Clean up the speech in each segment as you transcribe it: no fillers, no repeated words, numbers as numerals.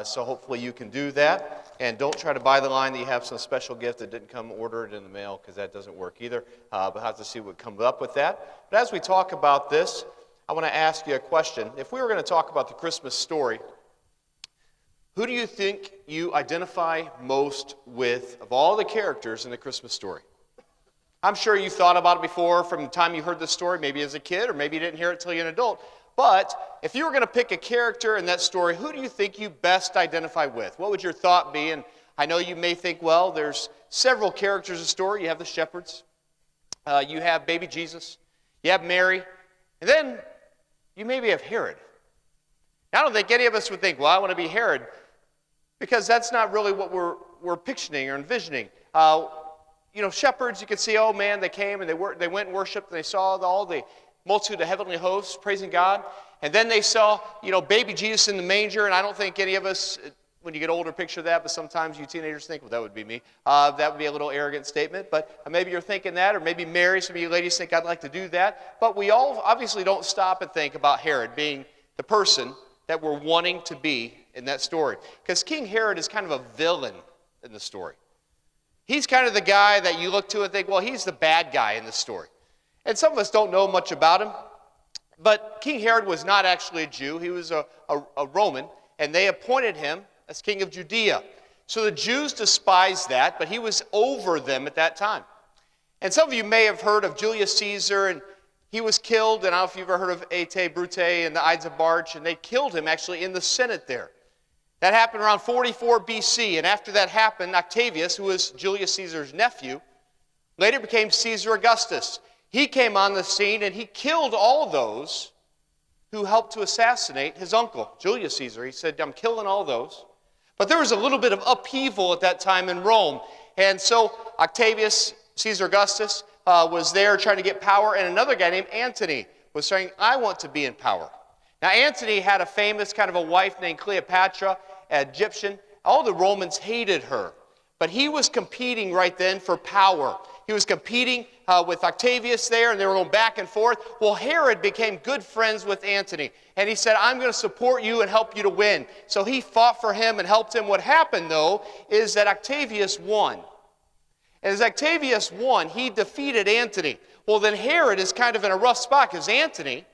So hopefully you can do that. And don't try to buy the line that you have some special gift that didn't come ordered in the mail, because that doesn't work either. But we'll have to see what comes up with that. But as we talk about this, I want to ask you a question. If we were going to talk about the Christmas story, who do you think you identify most with of all the characters in the Christmas story? I'm sure you thought about it before from the time you heard the story, maybe as a kid, or maybe you didn't hear it until you're an adult. But if you were going to pick a character in that story, who do you think you best identify with? What would your thought be? And I know you may think, well, there's several characters in the story. You have the shepherds. You have baby Jesus. You have Mary. And then you maybe have Herod. I don't think any of us would think, well, I want to be Herod, because that's not really what we're picturing or envisioning. Shepherds, you could see, oh man, they came and they went and worshipped, and they saw all the multitude of heavenly hosts praising God. And then they saw, baby Jesus in the manger, and I don't think any of us, when you get older, picture that, but sometimes you teenagers think, well, that would be me. That would be a little arrogant statement, but maybe you're thinking that, or maybe Mary, some of you ladies think I'd like to do that. But we all obviously don't stop and think about Herod being the person that we're wanting to be in that story. Because King Herod is kind of a villain in the story. He's kind of the guy that you look to and think, well, he's the bad guy in the story. And some of us don't know much about him, but King Herod was not actually a Jew. He was a Roman, and they appointed him as king of Judea. So the Jews despised that, but he was over them at that time. And some of you may have heard of Julius Caesar, and he was killed, and I don't know if you've ever heard of Aete Brute and the Ides of March, and they killed him actually in the Senate there. That happened around 44 BC, and after that happened, Octavius, who was Julius Caesar's nephew, later became Caesar Augustus. He came on the scene, and he killed all those who helped to assassinate his uncle, Julius Caesar. He said, I'm killing all those. But there was a little bit of upheaval at that time in Rome, and so Octavius, Caesar Augustus, was there trying to get power, and another guy named Antony was saying, I want to be in power. Now, Antony had a famous kind of a wife named Cleopatra, an Egyptian. All the Romans hated her, but he was competing right then for power. He was competing with Octavius there, and they were going back and forth. Well, Herod became good friends with Antony, and he said, I'm going to support you and help you to win. So he fought for him and helped him. What happened, though, is that Octavius won. And as Octavius won, he defeated Antony. Well, then Herod is kind of in a rough spot, because Antony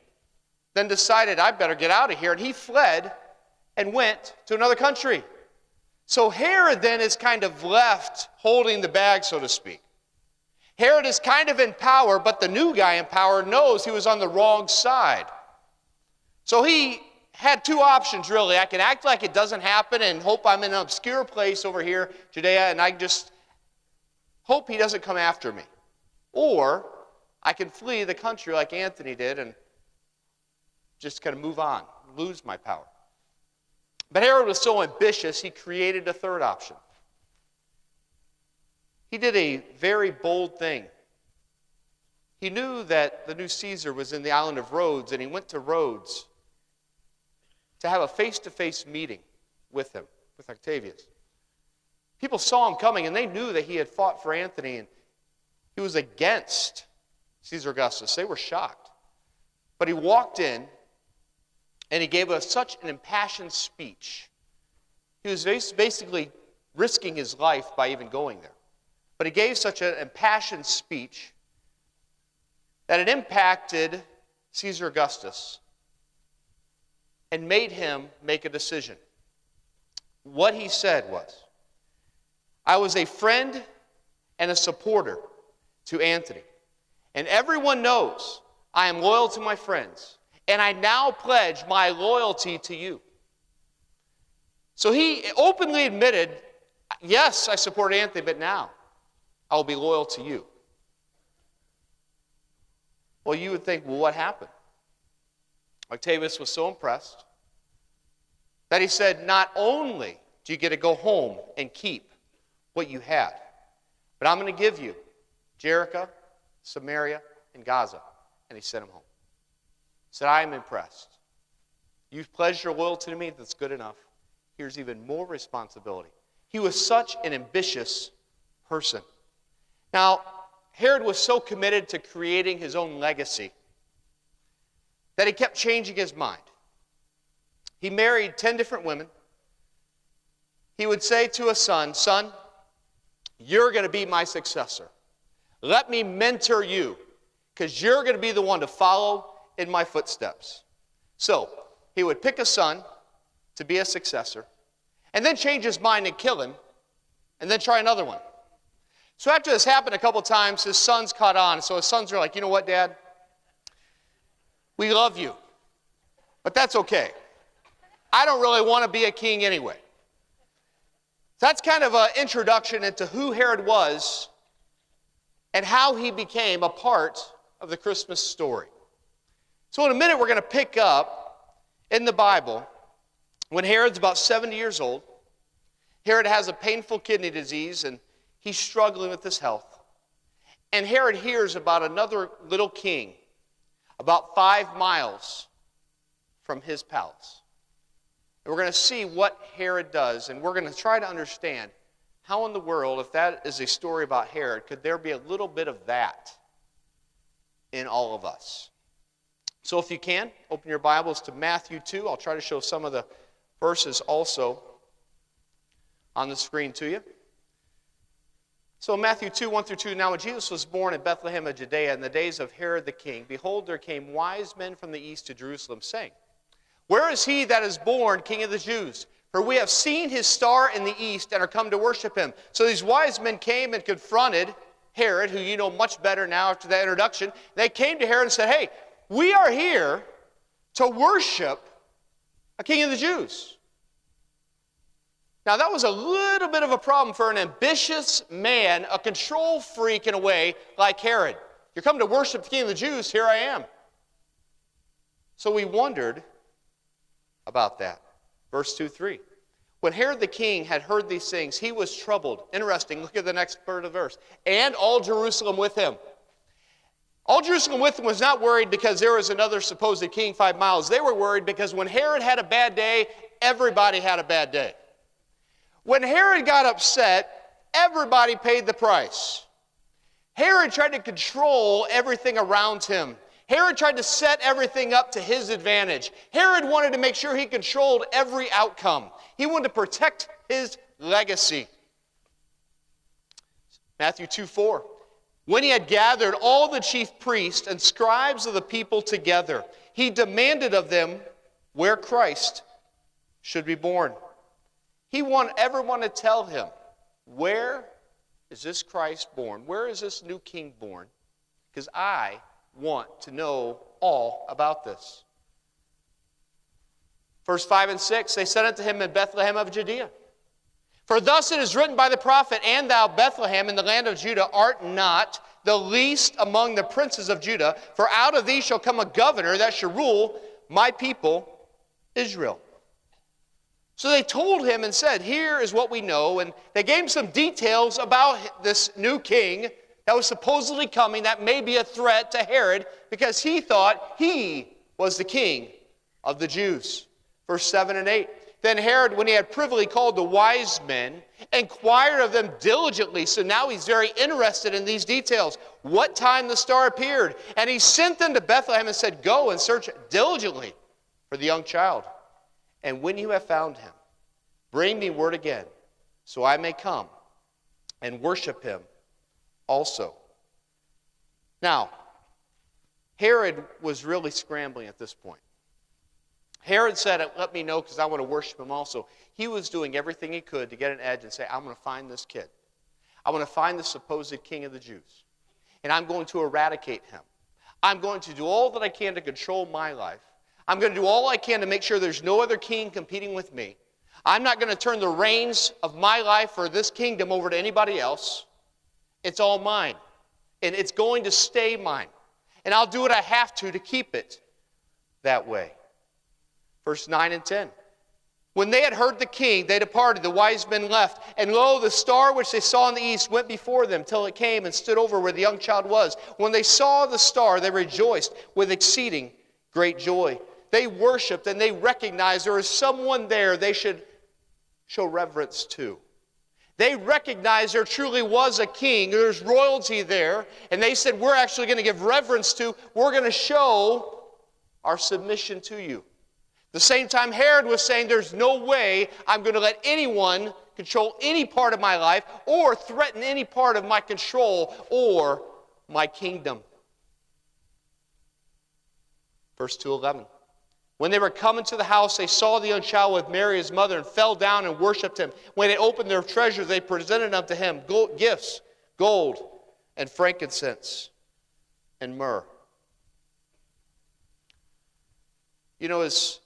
then decided, I better get out of here, and he fled and went to another country. So Herod then is kind of left holding the bag, so to speak. Herod is kind of in power, but the new guy in power knows he was on the wrong side. So he had two options, really. I can act like it doesn't happen and hope I'm in an obscure place over here, Judea, and I just hope he doesn't come after me. Or I can flee the country like Antony did and just kind of move on, lose my power. But Herod was so ambitious, he created a third option. He did a very bold thing. He knew that the new Caesar was in the island of Rhodes, and he went to Rhodes to have a face-to-face meeting with him, with Octavius. People saw him coming, and they knew that he had fought for Antony, and he was against Caesar Augustus. They were shocked. But he walked in, and he gave us such an impassioned speech. He was basically risking his life by even going there. But he gave such an impassioned speech that it impacted Caesar Augustus and made him make a decision. What he said was, I was a friend and a supporter to Antony, and everyone knows I am loyal to my friends, and I now pledge my loyalty to you. So he openly admitted, yes, I support Antony, but now I'll be loyal to you. Well, you would think, well, what happened? Octavius was so impressed that he said, not only do you get to go home and keep what you had, but I'm going to give you Jericho, Samaria, and Gaza. And he sent him home. He said, I am impressed. You've pledged your loyalty to me, that's good enough. Here's even more responsibility. He was such an ambitious person. Now, Herod was so committed to creating his own legacy that he kept changing his mind. He married 10 different women, he would say to a son, son, you're going to be my successor. Let me mentor you, because you're going to be the one to follow in my footsteps. So he would pick a son to be a successor, and then change his mind and kill him, and then try another one. So after this happened a couple times, his sons caught on. So his sons are like, you know what, Dad? We love you, but that's okay. I don't really want to be a king anyway. So that's kind of an introduction into who Herod was and how he became a part of the Christmas story. So in a minute, we're going to pick up in the Bible when Herod's about 70 years old. Herod has a painful kidney disease, and he's struggling with his health. And Herod hears about another little king about 5 miles from his palace. And we're going to see what Herod does, and we're going to try to understand how in the world, if that is a story about Herod, could there be a little bit of that in all of us? So if you can, open your Bibles to Matthew 2. I'll try to show some of the verses also on the screen to you. So Matthew 2, 1 through 2, now when Jesus was born in Bethlehem of Judea in the days of Herod the king, behold, there came wise men from the east to Jerusalem, saying, where is he that is born King of the Jews? For we have seen his star in the east and are come to worship him. So these wise men came and confronted Herod, who you know much better now after that introduction. They came to Herod and said, hey, we are here to worship a king of the Jews. Now that was a little bit of a problem for an ambitious man, a control freak in a way like Herod. You're coming to worship the king of the Jews, here I am. So we wondered about that. Verse 2, 3. When Herod the king had heard these things, he was troubled. Interesting, look at the next part of the verse. And all Jerusalem with him. All Jerusalem with him was not worried because there was another supposed king 5 miles. They were worried because when Herod had a bad day, everybody had a bad day. When Herod got upset, everybody paid the price. Herod tried to control everything around him. Herod tried to set everything up to his advantage. Herod wanted to make sure he controlled every outcome. He wanted to protect his legacy. Matthew 2, 4. When he had gathered all the chief priests and scribes of the people together, he demanded of them where Christ should be born. He wanted everyone to tell him, where is this Christ born? Where is this new king born? Because I want to know all about this. Verse 5 and 6, they said unto him in Bethlehem of Judea, for thus it is written by the prophet, and thou, Bethlehem, in the land of Judah, art not the least among the princes of Judah, for out of thee shall come a governor that shall rule my people Israel. So they told him and said, here is what we know, and they gave him some details about this new king that was supposedly coming, that may be a threat to Herod, because he thought he was the king of the Jews. Verse 7 and 8. Then Herod, when he had privily called the wise men, inquired of them diligently. So now he's very interested in these details. What time the star appeared. And he sent them to Bethlehem and said, go and search diligently for the young child. And when you have found him, bring me word again, so I may come and worship him also. Now, Herod was really scrambling at this point. Herod said, let me know because I want to worship him also. He was doing everything he could to get an edge and say, I'm going to find this kid. I want to find the supposed king of the Jews. And I'm going to eradicate him. I'm going to do all that I can to control my life. I'm going to do all I can to make sure there's no other king competing with me. I'm not going to turn the reins of my life or this kingdom over to anybody else. It's all mine. And it's going to stay mine. And I'll do what I have to keep it that way. Verse 9 and 10. When they had heard the king, they departed. The wise men left. And lo, the star which they saw in the east went before them till it came and stood over where the young child was. When they saw the star, they rejoiced with exceeding great joy. They worshiped and they recognized there is someone there they should show reverence to. They recognized there truly was a king. There's royalty there. And they said, we're actually going to give reverence to, we're going to show our submission to you. The same time Herod was saying, there's no way I'm going to let anyone control any part of my life or threaten any part of my control or my kingdom. Verse 2:11. When they were coming to the house, they saw the young child with Mary, his mother, and fell down and worshipped him. When they opened their treasures, they presented unto him gifts, gold and frankincense and myrrh. You know, as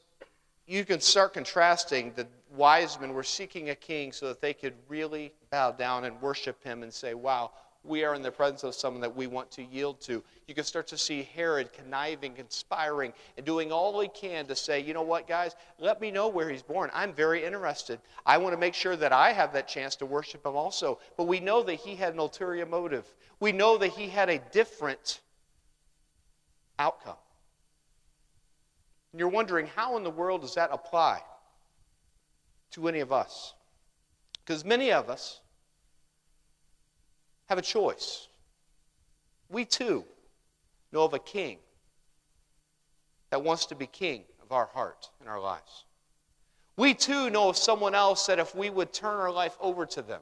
you can start contrasting, the wise men were seeking a king so that they could really bow down and worship him and say, wow, we are in the presence of someone that we want to yield to. You can start to see Herod conniving, conspiring, and doing all he can to say, you know what, guys, let me know where he's born. I'm very interested. I want to make sure that I have that chance to worship him also. But we know that he had an ulterior motive. We know that he had a different outcome. And you're wondering, how in the world does that apply to any of us? Because many of us have a choice. We too know of a king that wants to be king of our heart and our lives. We too know of someone else that if we would turn our life over to them,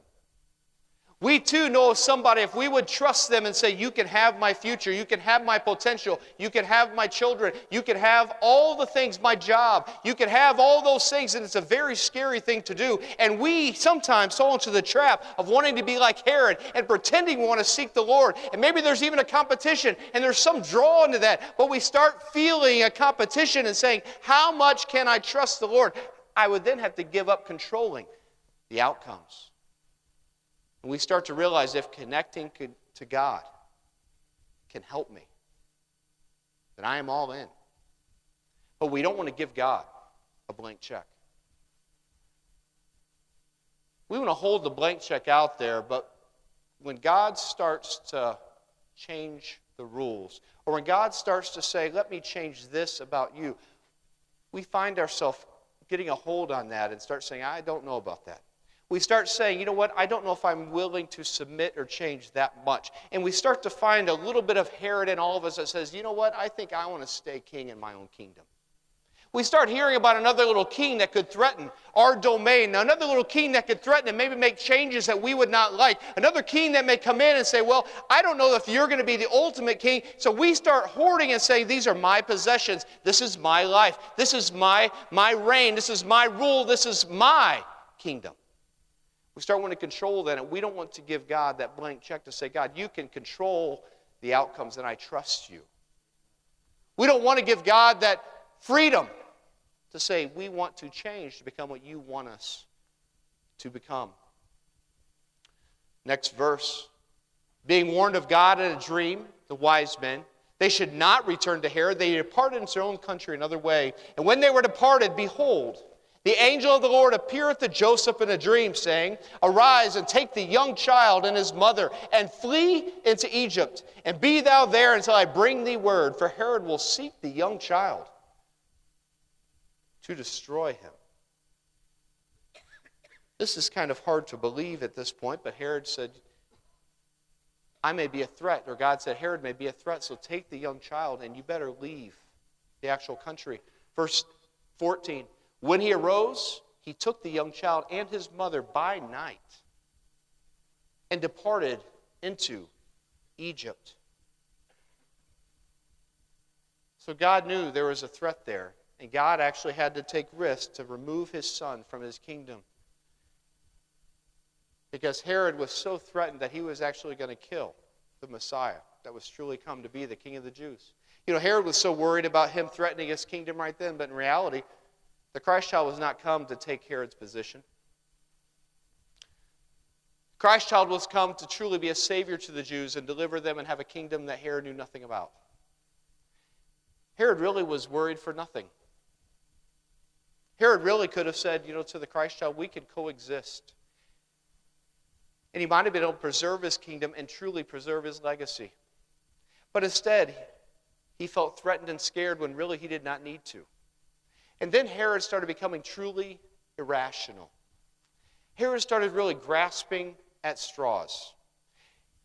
we too know of somebody, if we would trust them and say, you can have my future, you can have my potential, you can have my children, you can have all the things, my job, you can have all those things, and it's a very scary thing to do. And we sometimes fall into the trap of wanting to be like Herod and pretending we want to seek the Lord. And maybe there's even a competition, and there's some draw into that, but we start feeling a competition and saying, how much can I trust the Lord? I would then have to give up controlling the outcomes. And we start to realize if connecting to God can help me, then I am all in. But we don't want to give God a blank check. We want to hold the blank check out there, but when God starts to change the rules, or when God starts to say, let me change this about you, we find ourselves getting a hold on that and start saying, I don't know about that. We start saying, you know what, I don't know if I'm willing to submit or change that much. And we start to find a little bit of Herod in all of us that says, you know what, I think I want to stay king in my own kingdom. We start hearing about another little king that could threaten our domain, another little king that could threaten and maybe make changes that we would not like, another king that may come in and say, well, I don't know if you're going to be the ultimate king. So we start hoarding and saying, these are my possessions, this is my life, this is my reign, this is my rule, this is my kingdom. We start wanting to control that, and we don't want to give God that blank check to say, God, you can control the outcomes, and I trust you. We don't want to give God that freedom to say, we want to change to become what you want us to become. Next verse. Being warned of God in a dream, the wise men, they should not return to Herod. They departed into their own country another way. And when they were departed, behold, the angel of the Lord appeareth to Joseph in a dream, saying, arise and take the young child and his mother, and flee into Egypt, and be thou there until I bring thee word, for Herod will seek the young child to destroy him. This is kind of hard to believe at this point, but Herod said, I may be a threat, or God said, Herod may be a threat, so take the young child and you better leave the actual country. Verse 14. When he arose, he took the young child and his mother by night and departed into Egypt. So God knew there was a threat there, and God actually had to take risks to remove his son from his kingdom. Because Herod was so threatened that he was actually going to kill the Messiah that was truly come to be the king of the Jews. You know, Herod was so worried about him threatening his kingdom right then, but in reality, the Christ child was not come to take Herod's position. The Christ child was come to truly be a savior to the Jews and deliver them and have a kingdom that Herod knew nothing about. Herod really was worried for nothing. Herod really could have said, you know, to the Christ child, we can coexist. And he might have been able to preserve his kingdom and truly preserve his legacy. But instead, he felt threatened and scared when really he did not need to. And then Herod started becoming truly irrational. Herod started really grasping at straws.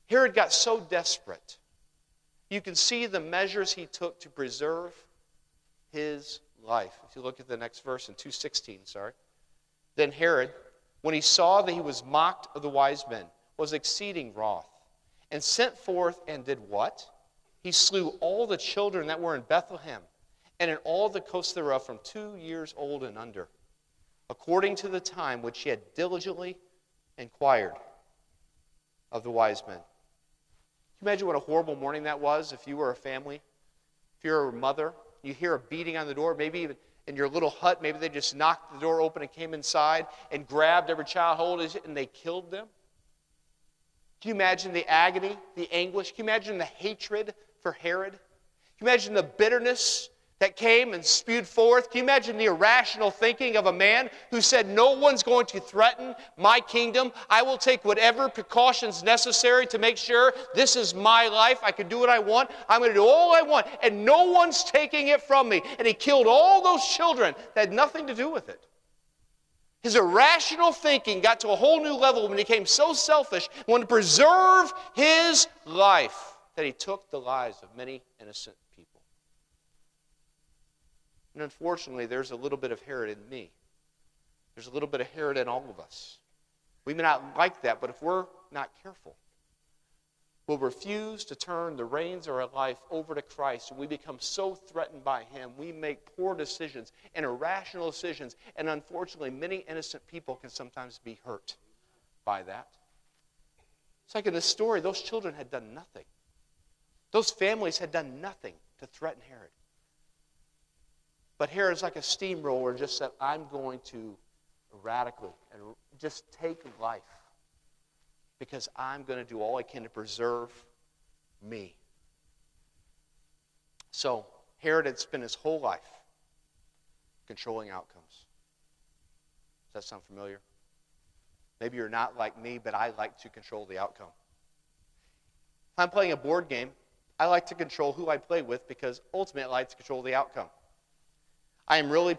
Herod got so desperate. You can see the measures he took to preserve his life. If you look at the next verse in 2:16, Then Herod, when he saw that he was mocked of the wise men, was exceeding wroth, and sent forth and did what? He slew all the children that were in Bethlehem, and in all the coasts thereof from 2 years old and under, according to the time which he had diligently inquired of the wise men. Can you imagine what a horrible morning that was if you were a family? If you're a mother, you hear a beating on the door, maybe even in your little hut, maybe they just knocked the door open and came inside and grabbed every child, hold it, and they killed them. Can you imagine the agony, the anguish? Can you imagine the hatred for Herod? Can you imagine the bitterness that came and spewed forth? Can you imagine the irrational thinking of a man who said, no one's going to threaten my kingdom. I will take whatever precautions necessary to make sure this is my life. I can do what I want. I'm going to do all I want, and no one's taking it from me. And he killed all those children that had nothing to do with it. His irrational thinking got to a whole new level when he became so selfish, wanted to preserve his life, that he took the lives of many innocent people. And unfortunately, there's a little bit of Herod in me. There's a little bit of Herod in all of us. We may not like that, but if we're not careful, we'll refuse to turn the reins of our life over to Christ, and we become so threatened by him, we make poor decisions and irrational decisions, and unfortunately, many innocent people can sometimes be hurt by that. It's like in this story, those children had done nothing. Those families had done nothing to threaten Herod. But Herod's like a steamroller, just said, I'm going to radically and just take life because I'm going to do all I can to preserve me. So Herod had spent his whole life controlling outcomes. Does that sound familiar? Maybe you're not like me, but I like to control the outcome. If I'm playing a board game, I like to control who I play with because ultimately I like to control the outcome. I am really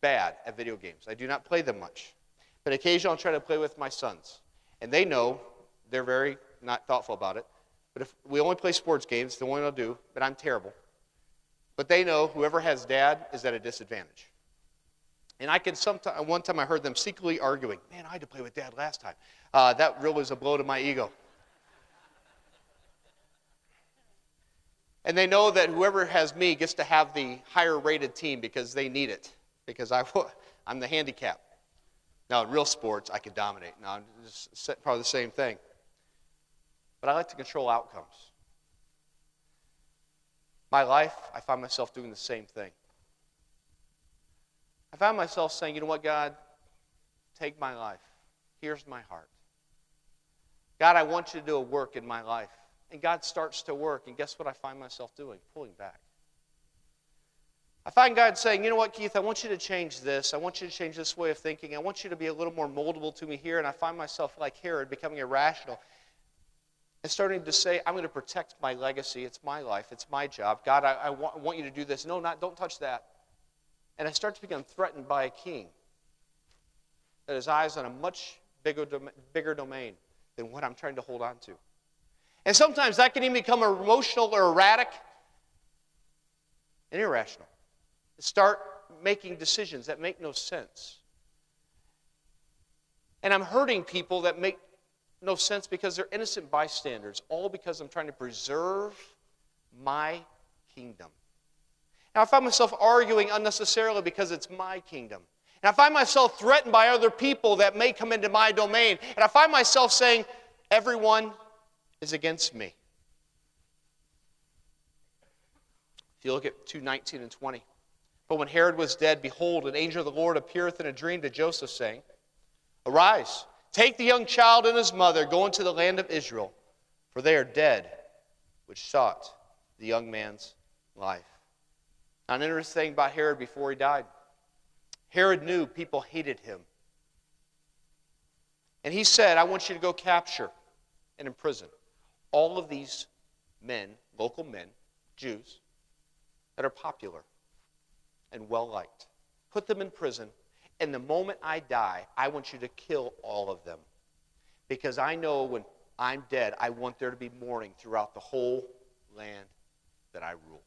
bad at video games. I do not play them much. But occasionally I'll try to play with my sons. And they know, they're very not thoughtful about it. But if we only play sports games, the one I'll do, but I'm terrible. But they know whoever has dad is at a disadvantage. And I can sometimes, one time I heard them secretly arguing, man, I had to play with dad last time. That really was a blow to my ego. And they know that whoever has me gets to have the higher rated team because they need it. Because I'm the handicap. Now, in real sports, I can dominate. Now, it's probably the same thing. But I like to control outcomes. My life, I find myself doing the same thing. I found myself saying, you know what, God? Take my life. Here's my heart. God, I want you to do a work in my life. And God starts to work, and guess what I find myself doing? Pulling back. I find God saying, you know what, Keith, I want you to change this. I want you to change this way of thinking. I want you to be a little more moldable to me here. And I find myself like Herod, becoming irrational and starting to say, I'm going to protect my legacy. It's my life. It's my job. God, I want you to do this. No, don't touch that. And I start to become threatened by a king that has eyes on a much bigger domain than what I'm trying to hold on to. And sometimes that can even become emotional or erratic and irrational. Start making decisions that make no sense. And I'm hurting people that make no sense because they're innocent bystanders, all because I'm trying to preserve my kingdom. And I find myself arguing unnecessarily because it's my kingdom. And I find myself threatened by other people that may come into my domain. And I find myself saying, everyone is against me. If you look at 2:19 and 20. But when Herod was dead, behold, an angel of the Lord appeareth in a dream to Joseph, saying, Arise, take the young child and his mother, go into the land of Israel, for they are dead, which sought the young man's life. Now, an interesting thing about Herod before he died. Herod knew people hated him. And he said, I want you to go capture and imprison all of these men, local men, Jews, that are popular and well-liked. Put them in prison, and the moment I die, I want you to kill all of them. Because I know when I'm dead, I want there to be mourning throughout the whole land that I rule.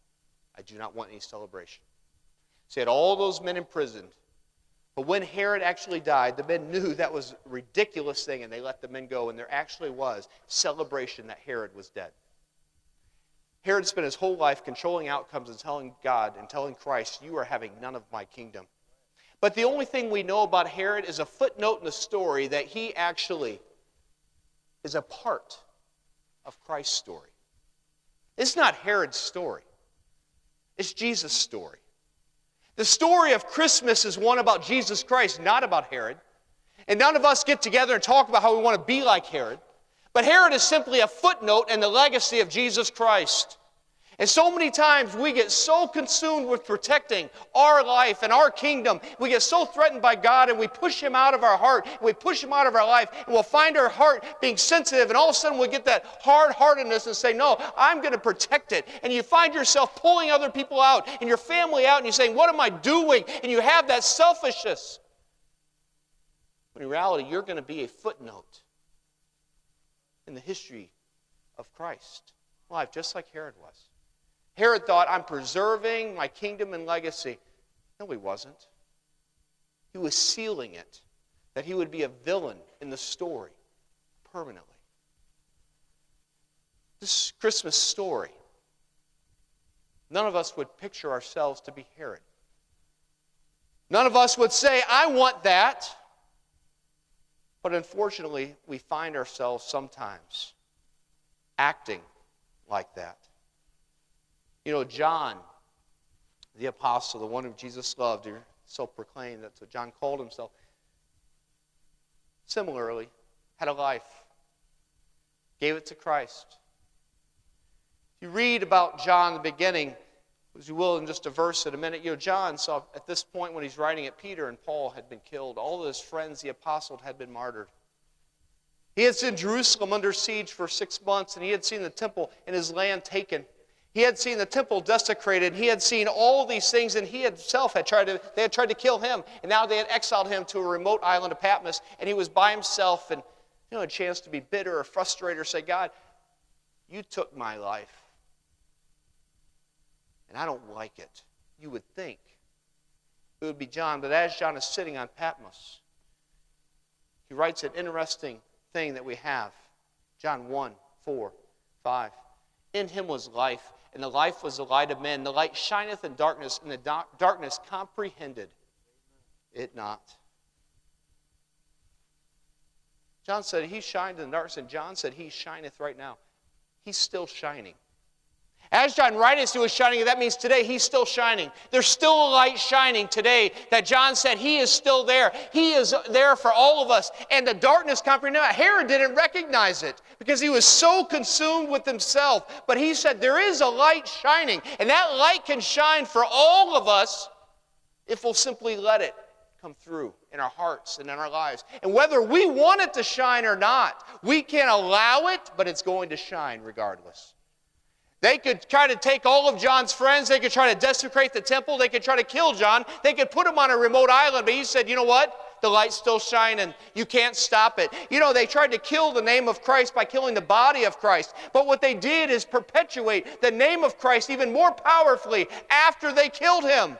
I do not want any celebration. So he had all those men imprisoned. But when Herod actually died, the men knew that was a ridiculous thing, and they let the men go, and there actually was celebration that Herod was dead. Herod spent his whole life controlling outcomes and telling God and telling Christ, you are having none of my kingdom. But the only thing we know about Herod is a footnote in the story that he actually is a part of Christ's story. It's not Herod's story. It's Jesus' story. The story of Christmas is one about Jesus Christ, not about Herod. And none of us get together and talk about how we want to be like Herod. But Herod is simply a footnote in the legacy of Jesus Christ. And so many times we get so consumed with protecting our life and our kingdom. We get so threatened by God and we push Him out of our heart. And we push Him out of our life. And we'll find our heart being sensitive. And all of a sudden we'll get that hard-heartedness and say, no, I'm going to protect it. And you find yourself pulling other people out and your family out. And you're saying, what am I doing? And you have that selfishness. When in reality, you're going to be a footnote in the history of Christ's life, just like Herod was. Herod thought, I'm preserving my kingdom and legacy. No, he wasn't. He was sealing it, that he would be a villain in the story permanently. This Christmas story, none of us would picture ourselves to be Herod. None of us would say, I want that. But unfortunately, we find ourselves sometimes acting like that. You know, John, the apostle, the one whom Jesus loved, he so proclaimed, that's what John called himself, similarly, had a life, gave it to Christ. If you read about John in the beginning, as you will in just a verse in a minute, you know, John saw at this point when he's writing it, Peter and Paul had been killed. All of his friends, the apostles, had been martyred. He had seen Jerusalem under siege for 6 months, and he had seen the temple and his land taken. He had seen the temple desecrated. He had seen all these things, and he himself they had tried to kill him, and now they had exiled him to a remote island of Patmos, and he was by himself, and a chance to be bitter or frustrated or say, God, you took my life, and I don't like it. You would think it would be John, but as John is sitting on Patmos, he writes an interesting thing that we have. John 1, 4, 5. In him was life, and the life was the light of men. The light shineth in darkness, and the darkness comprehended it not. John said he shined in the darkness, and John said he shineth right now. He's still shining. As John writes, he was shining, that means today he's still shining. There's still a light shining today that John said he is still there. He is there for all of us. And the darkness comprehended not. Herod didn't recognize it because he was so consumed with himself. But he said there is a light shining. And that light can shine for all of us if we'll simply let it come through in our hearts and in our lives. And whether we want it to shine or not, we can't allow it, but it's going to shine regardless. They could try to take all of John's friends. They could try to desecrate the temple. They could try to kill John. They could put him on a remote island. But he said, you know what? The light's still shining. You can't stop it. You know, they tried to kill the name of Christ by killing the body of Christ. But what they did is perpetuate the name of Christ even more powerfully after they killed him.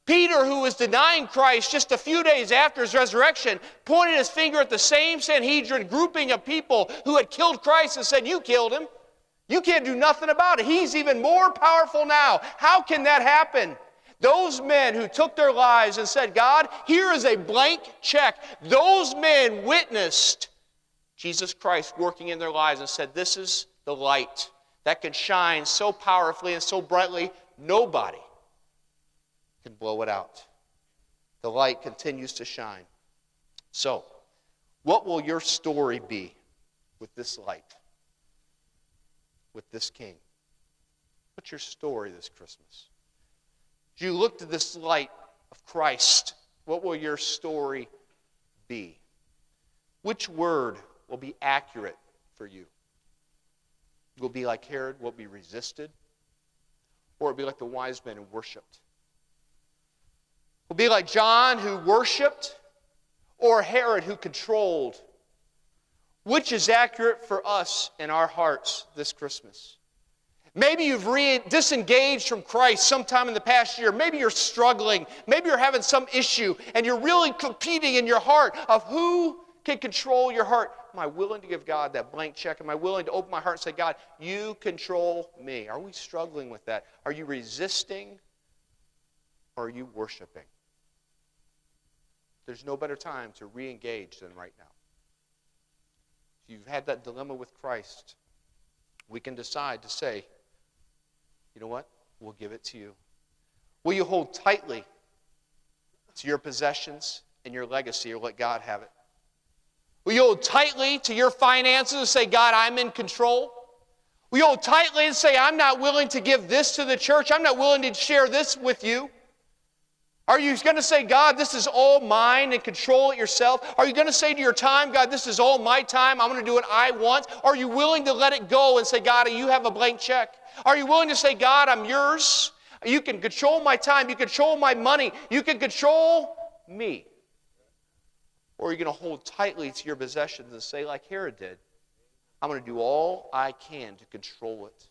Peter, who was denying Christ just a few days after his resurrection, pointed his finger at the same Sanhedrin grouping of people who had killed Christ and said, you killed him. You can't do nothing about it. He's even more powerful now. How can that happen? Those men who took their lives and said, God, here is a blank check. Those men witnessed Jesus Christ working in their lives and said, this is the light that can shine so powerfully and so brightly, nobody can blow it out. The light continues to shine. So, what will your story be with this light? With this King? What's your story this Christmas? As you look to this light of Christ, what will your story be? Which word will be accurate for you? Will it be like Herod, will it be resisted? Or will it be like the wise men who worshipped? Will it be like John who worshipped, or Herod who controlled? Which is accurate for us in our hearts this Christmas? Maybe you've disengaged from Christ sometime in the past year. Maybe you're struggling. Maybe you're having some issue, and you're really competing in your heart of who can control your heart. Am I willing to give God that blank check? Am I willing to open my heart and say, God, you control me? Are we struggling with that? Are you resisting, or are you worshiping? There's no better time to re-engage than right now. If you've had that dilemma with Christ, we can decide to say, you know what? We'll give it to you. Will you hold tightly to your possessions and your legacy, or let God have it? Will you hold tightly to your finances and say, God, I'm in control? Will you hold tightly and say, I'm not willing to give this to the church. I'm not willing to share this with you. Are you going to say, God, this is all mine, and control it yourself? Are you going to say to your time, God, this is all my time, I'm going to do what I want? Are you willing to let it go and say, God, you have a blank check? Are you willing to say, God, I'm yours? You can control my time, you control my money, you can control me. Or are you going to hold tightly to your possessions and say, like Herod did, I'm going to do all I can to control it?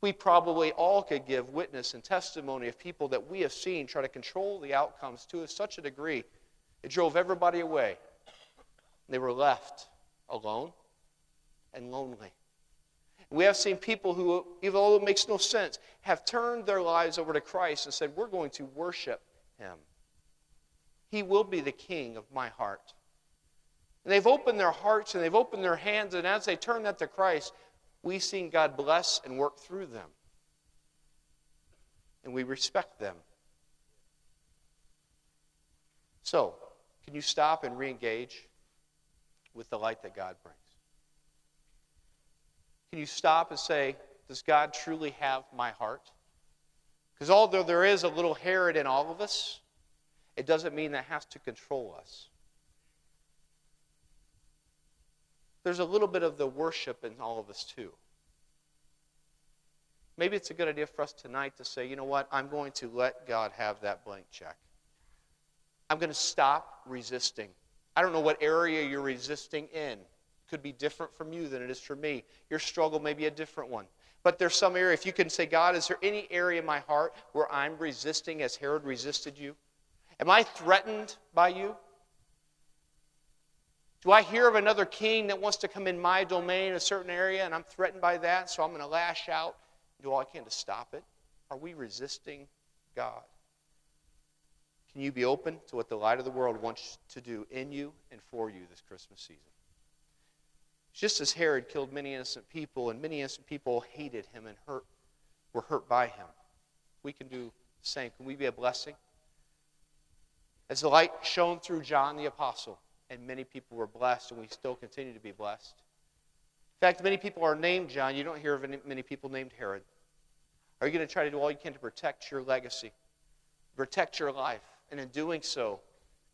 We probably all could give witness and testimony of people that we have seen try to control the outcomes to such a degree it drove everybody away. They were left alone and lonely. We have seen people who, even though it makes no sense, have turned their lives over to Christ and said, we're going to worship Him. He will be the king of my heart. And they've opened their hearts and they've opened their hands, and as they turn that to Christ, we've seen God bless and work through them. And we respect them. So, can you stop and re-engage with the light that God brings? Can you stop and say, does God truly have my heart? Because although there is a little Herod in all of us, it doesn't mean that has to control us. There's a little bit of the worship in all of us too. Maybe it's a good idea for us tonight to say, you know what, I'm going to let God have that blank check. I'm going to stop resisting. I don't know what area you're resisting in. It could be different from you than it is for me. Your struggle may be a different one. But there's some area, if you can say, God, is there any area in my heart where I'm resisting as Herod resisted you? Am I threatened by you? Do I hear of another king that wants to come in my domain in a certain area, and I'm threatened by that, so I'm going to lash out and do all I can to stop it? Are we resisting God? Can you be open to what the light of the world wants to do in you and for you this Christmas season? Just as Herod killed many innocent people, and many innocent people hated him and were hurt by him, we can do the same. Can we be a blessing? As the light shone through John the Apostle, and many people were blessed, and we still continue to be blessed. In fact, many people are named John. You don't hear of many people named Herod. Are you going to try to do all you can to protect your legacy, protect your life, and in doing so,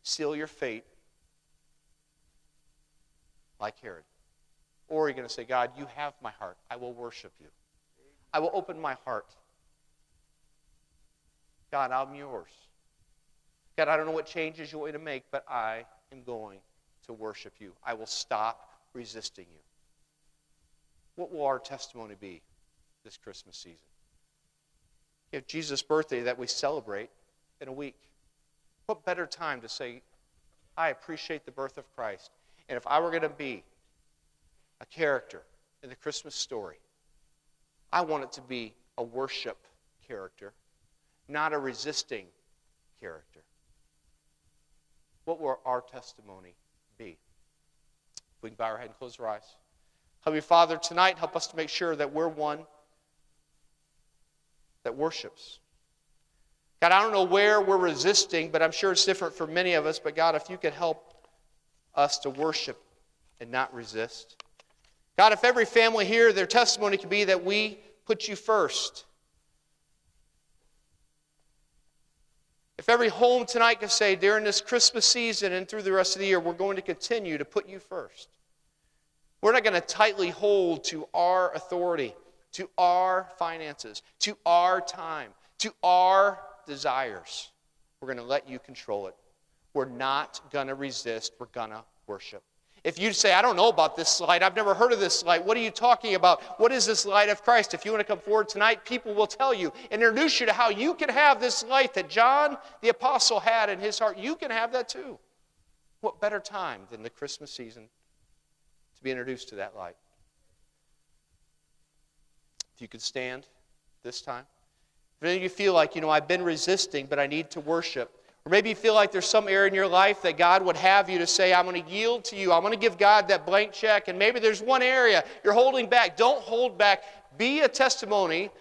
seal your fate like Herod? Or are you going to say, God, you have my heart. I will worship you. I will open my heart. God, I'm yours. God, I don't know what changes you want me to make, but I am going to worship you. I will stop resisting you. What will our testimony be this Christmas season? You have Jesus' birthday that we celebrate in a week. What better time to say, I appreciate the birth of Christ. And if I were going to be a character in the Christmas story, I want it to be a worship character, not a resisting character. What will our testimony be? If we can bow our head and close our eyes. Heavenly Father, tonight help us to make sure that we're one that worships. God, I don't know where we're resisting, but I'm sure it's different for many of us. But God, if you could help us to worship and not resist. God, if every family here, their testimony could be that we put you first. If every home tonight could say, during this Christmas season and through the rest of the year, we're going to continue to put you first. We're not going to tightly hold to our authority, to our finances, to our time, to our desires. We're going to let you control it. We're not going to resist. We're going to worship. If you say, I don't know about this light, I've never heard of this light, what are you talking about? What is this light of Christ? If you want to come forward tonight, people will tell you and introduce you to how you can have this light that John the Apostle had in his heart. You can have that too. What better time than the Christmas season to be introduced to that light? If you could stand this time. If any of you feel like, I've been resisting, but I need to worship. Or maybe you feel like there's some area in your life that God would have you to say, I'm going to yield to you. I'm going to give God that blank check. And maybe there's one area you're holding back. Don't hold back. Be a testimony